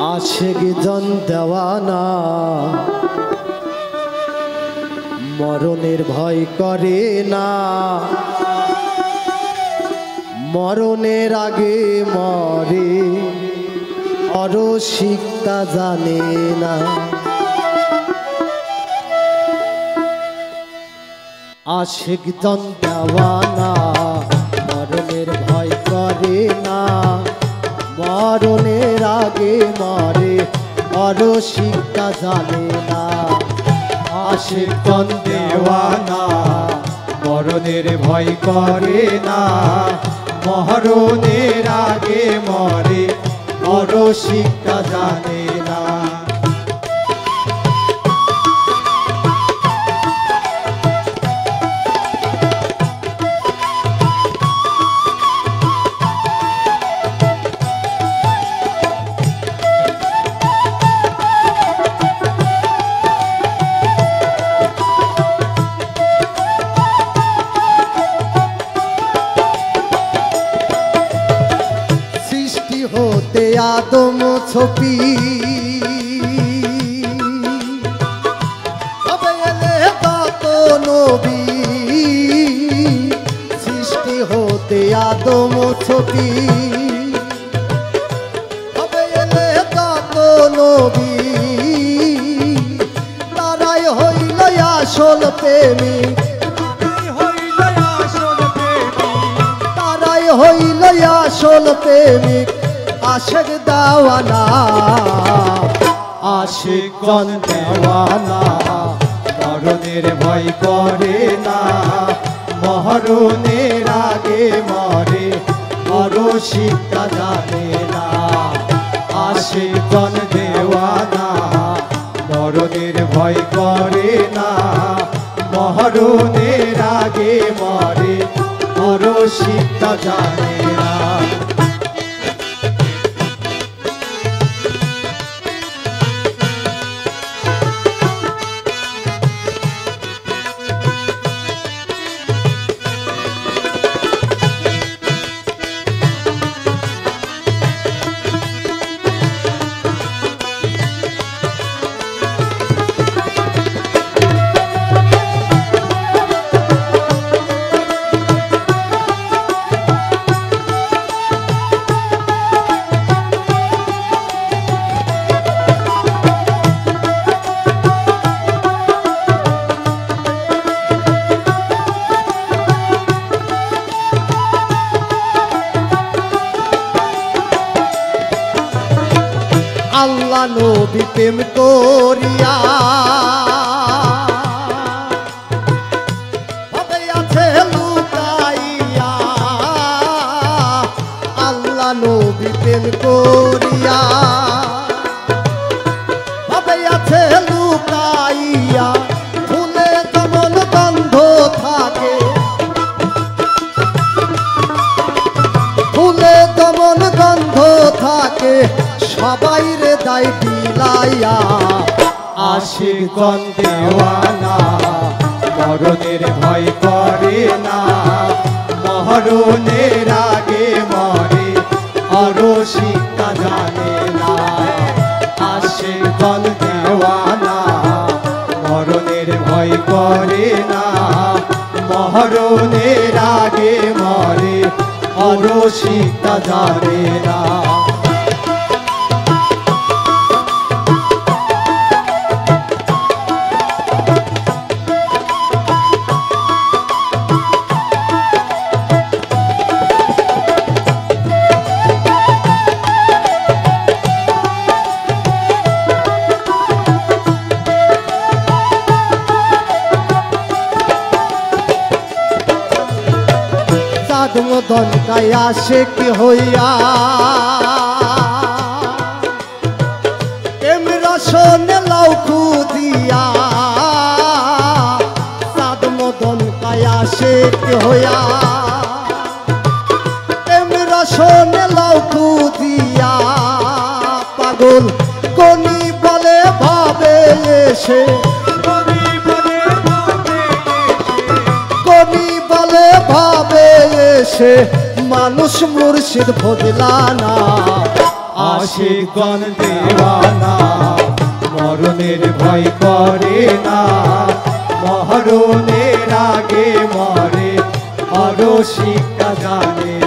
আশিক জন দেওয়ানা মরণের ভয় করে না, মরণের আগে মরে অরসিক তা জানে না। আশিক জন দেওয়ানা মরণের ভয় করে না, মরণের আগে মরে অরসিক তা জানে না। আশিক জন দেওয়ানা মরণের ভয় করে না, মরণের আগে মরে অরসিক তা জানে না। হতে আদম ছবি তবে এলে তত নবী, সৃষ্টি হতে আদম ছবি তবে এলে তত নবী, তারাই হইল আসল প্রেমিক, তারাই হইল আসল প্রেমিক। আশিক দেওয়ানা আশিক জন দেওয়ানা মরণের ভয় করে না, মরণের আগে মরে অরসিক তা জানে না। আশিক জন দেওয়ানা মরণের ভয় করে না, মরণের আগে মরে অরসিক তা জানে না। আল্লাহ নবী প্রেম করিয়া ভাবে আছে লুকাইয়া, আল্লাহ নবী প্রেম করিয়া ভাবে আছে লুকাইয়া। ফুলে যেমন গন্ধ থাকে, ফুলে যেমন গন্ধ থাকে, সবাই রে দায় বিলাইয়া। আশিক জন দেওয়ানা মরণের ভয় করে না, মরণের আগে মরে অরসিক তা জানে না। আশিক জন দেওয়ানা মরণের ভয় করে না, মরণের আগে মরে অরসিক তা জানে না। মদন গায় আশিক হইয়া প্রেম রসনে লাউ খুদিয়া, সাদ মদন গায় আশিক হইয়া প্রেম রসনে লাউ খুদিয়া। পাগল কোনি বলে ভাবে এসে, কোনি বলে ভাবে এসে মানুষ মুর্শিদ ভজলানা। আশিকগণ দেওয়ানা মরণের ভয় করে না মরণের আগে মরে অরসিকতা জানে